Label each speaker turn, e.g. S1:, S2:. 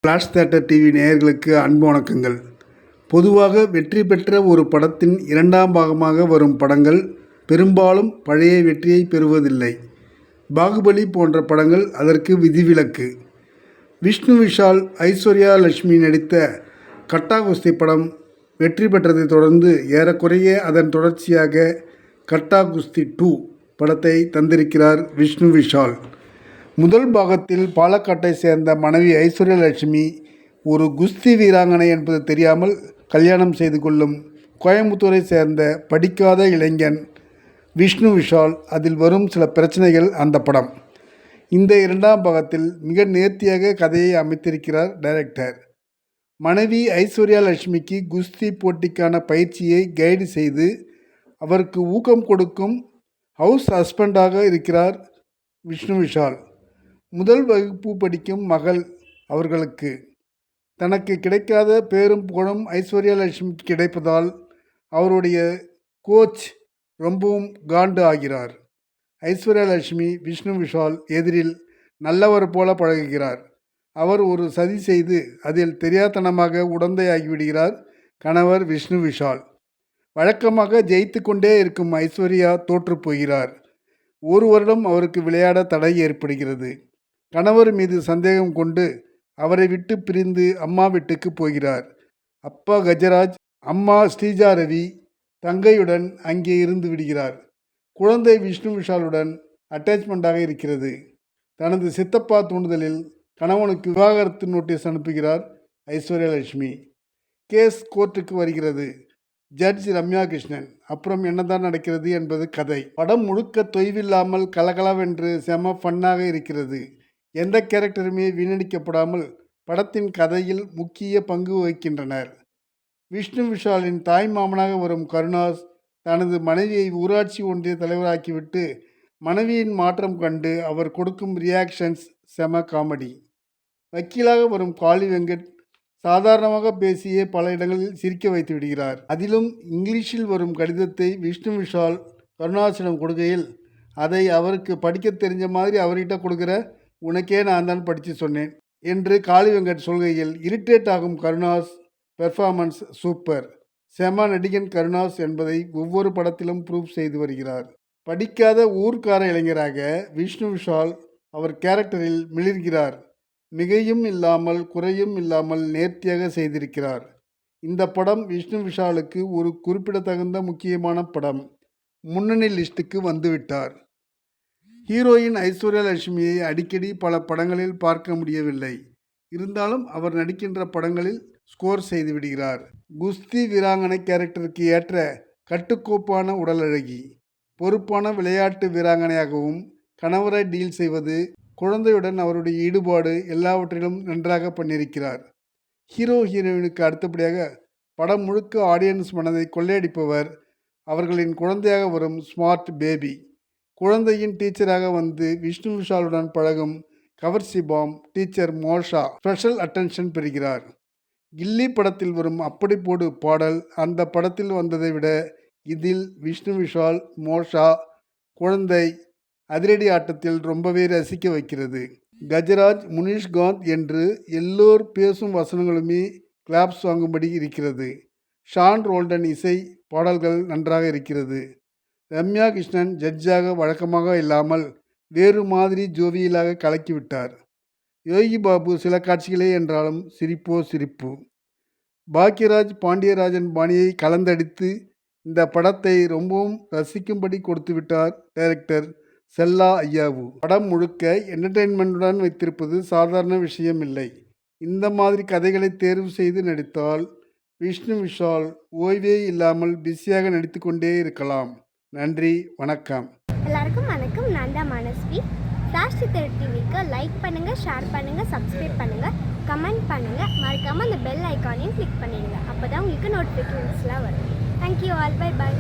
S1: Flash theatre TV நேயர்களுக்கு அன்பு வணக்கங்கள். பொதுவாக வெற்றி பெற்ற ஒரு படத்தின் இரண்டாம் பாகமாக வரும் படங்கள் பெரும்பாலும் பழைய வெற்றியை பெறுவதில்லை. பாகுபலி போன்ற படங்கள் அதற்கு விதிவிலக்கு. விஷ்ணு விஷால், ஐஸ்வர்யா லட்சுமி நடித்த கட்டா குஸ்தி படம் வெற்றி பெற்றதை தொடர்ந்து ஏறக்குறைய அதன் தொடர்ச்சியாக கட்டா குஸ்தி 2 படத்தை தந்திருக்கிறார் விஷ்ணு விஷால். முதல் பாகத்தில் பாலக்காட்டை சேர்ந்த மனைவி ஐஸ்வர்யா லட்சுமி ஒரு குஸ்தி வீராங்கனை என்பது தெரியாமல் கல்யாணம் செய்து கொள்ளும் கோயம்புத்தூரை சேர்ந்த படிக்காத இளைஞன் விஷ்ணு விஷால். அதில் வரும் சில பிரச்சனைகள் அந்த படம். இந்த இரண்டாம் பாகத்தில் மிக நேர்த்தியாக கதையை அமைத்திருக்கிறார் டைரக்டர். மனைவி ஐஸ்வர்யா லட்சுமிக்கு குஸ்தி போட்டிக்கான பயிற்சியை கைடு செய்து அவருக்கு ஊக்கம் கொடுக்கும் ஹவுஸ் ஹஸ்பண்டாக இருக்கிறார் விஷ்ணு விஷால். முதல் வகுப்பு படிக்கும் மகள் அவர்களுக்கு தனக்கு கிடைக்காத பேரும் புகழும் ஐஸ்வர்யா லட்சுமிக்கு கிடைப்பதால் அவருடைய கோச் ரொம்பவும் காண்டு ஆகிறார். ஐஸ்வர்யா லட்சுமி விஷ்ணு விஷால் எதிரில் நல்லவர் போல பழகுகிறார். அவர் ஒரு சதி செய்து அதில் தெரியாதனமாக உடந்தையாகிவிடுகிறார் கணவர் விஷ்ணு விஷால். வழக்கமாக ஜெயித்து கொண்டே இருக்கும் ஐஸ்வர்யா தோற்று போகிறார். ஒரு வருடம் அவருக்கு விளையாட தடை ஏற்படுகிறது. கணவர் மீது சந்தேகம் கொண்டு அவரை விட்டு பிரிந்து அம்மா வீட்டுக்கு போகிறார். அப்பா கஜராஜ், அம்மா ஸ்ரீஜா ரவி தங்கையுடன் அங்கே இருந்து விடுகிறார். குழந்தை விஷ்ணு விஷாலுடன் அட்டாச்மெண்ட்டாக இருக்கிறது. தனது சித்தப்பா தூண்டுதலில் கணவனுக்கு விவாகரத்து நோட்டீஸ் அனுப்புகிறார் ஐஸ்வர்யா லட்சுமி. கேஸ் கோர்ட்டுக்கு வருகிறது. ஜட்ஜ் ரம்யா கிருஷ்ணன். அப்புறம் என்னதான் நடக்கிறது என்பது கதை. படம் முழுக்க தொய்வில்லாமல் கலகலவென்று செம ஃபன்னாக இருக்கிறது. எந்த கேரக்டருமே வீணடிக்கப்படாமல் படத்தின் கதையில் முக்கிய பங்கு வகிக்கின்றனர். விஷ்ணு விஷாலின் தாய் மாமனாக வரும் கருணாஸ் தனது மனைவியை ஊராட்சி ஒன்றிய தலைவராக்கிவிட்டு மனைவியின் மாற்றம் கண்டு அவர் கொடுக்கும் ரியாக்ஷன்ஸ் செம காமெடி. வக்கீலாக வரும் காளி வெங்கட் சாதாரணமாக பேசியே பல இடங்களில் சிரிக்க வைத்து விடுகிறார். அதிலும் இங்கிலீஷில் வரும் கடிதத்தை விஷ்ணு விஷால் கருணாஸிடம் கொடுக்கையில் அதை அவருக்கு படிக்க தெரிஞ்ச மாதிரி அவர்கிட்ட கொடுக்குற, உனக்கே நான் தான் படித்து சொன்னேன் என்று காளி வெங்கட் சொல்கையில் இரிட்டேட் ஆகும் கருணாஸ் பெர்ஃபார்மன்ஸ் சூப்பர். செம நடிகன் கருணாஸ் என்பதை ஒவ்வொரு படத்திலும் ப்ரூவ் செய்து வருகிறார். படிக்காத ஊர்க்கார இளைஞராக விஷ்ணு விஷால் அவர் கேரக்டரில் மிளிர்கிறார். மிகையும் இல்லாமல் குறையும் இல்லாமல் நேர்த்தியாக செய்திருக்கிறார். இந்த படம் விஷ்ணு விஷாலுக்கு ஒரு குறிப்பிடத்தகுந்த முக்கியமான படம். முன்னணி லிஸ்ட்டுக்கு வந்துவிட்டார். ஹீரோயின் ஐஸ்வர்யா லட்சுமியை அடிக்கடி பல படங்களில் பார்க்க முடியவில்லை. இருந்தாலும் அவர் நடிக்கின்ற படங்களில் ஸ்கோர் செய்து விடுகிறார். குஸ்தி வீராங்கனை கேரக்டருக்கு ஏற்ற கட்டுக்கோப்பான உடலழகி. பொறுப்பான விளையாட்டு வீராங்கனையாகவும் கணவரை டீல் செய்வது, குழந்தையுடன் அவருடைய ஈடுபாடு எல்லாவற்றிலும் நன்றாக பண்ணியிருக்கிறார். ஹீரோ ஹீரோயினுக்கு அடுத்தபடியாக படம் முழுக்க ஆடியன்ஸ் மனதை கொள்ளையடிப்பவர் அவர்களின் குழந்தையாக வரும் ஸ்மார்ட் பேபி. குழந்தையின் டீச்சராக வந்து விஷ்ணு விஷாலுடன் பழகும் கவர்ச்சி பாம் டீச்சர் மோஷா ஸ்பெஷல் அட்டென்ஷன் பெறுகிறார். கில்லி படத்தில் வரும் அப்படி போடு பாடல் அந்த படத்தில் வந்ததை விட இதில் விஷ்ணு விஷால், மோஷா, குழந்தை அதிரடி ஆட்டத்தில் ரொம்பவே ரசிக்க வைக்கிறது. கஜராஜ், முனிஷ்காந்த் என்று எல்லோர் பேசும் வசனங்களுமே கிளாப்ஸ் வாங்கும்படி இருக்கிறது. ஷான் ரோல்டன் இசை பாடல்கள் நன்றாக இருக்கிறது. ரம்யா கிருஷ்ணன் ஜட்ஜாக வழக்கமாக இல்லாமல் வேறு மாதிரி ஜோவியலாக கலக்கிவிட்டார். யோகி பாபு சில காட்சிகளே என்றாலும் சிரிப்போ சிரிப்பு. பாக்யராஜ் பாண்டியராஜன் பாணியை கலந்தடித்து இந்த படத்தை ரொம்பவும் ரசிக்கும்படி கொடுத்துவிட்டார் டைரக்டர் செல்லா ஐயாவு. படம் முழுக்க என்டர்டெயின்மெண்ட்டுடன் வைத்திருப்பது சாதாரண விஷயம் இல்லை. இந்த மாதிரி கதைகளை தேர்வு செய்து நடித்தால் விஷ்ணு விஷால் ஓய்வே இல்லாமல் பிஸியாக நடித்து கொண்டே இருக்கலாம். நன்றி, வணக்கம்.
S2: எல்லாருக்கும் வணக்கம். நான் தான் மனஸ்வி. ஃப்ளாஷ் தியேட்டர் டிவிக்கு லைக் பண்ணுங்கள், ஷேர் பண்ணுங்கள், சப்ஸ்கிரைப் பண்ணுங்கள், கமெண்ட் பண்ணுங்கள். மறக்காமல் அந்த பெல் ஐக்கானையும் கிளிக் பண்ணிடுங்க. அப்போ தான் உங்களுக்கு நோட்டிஃபிகேஷன்ஸ்லாம் வரும். Thank you all. Bye bye.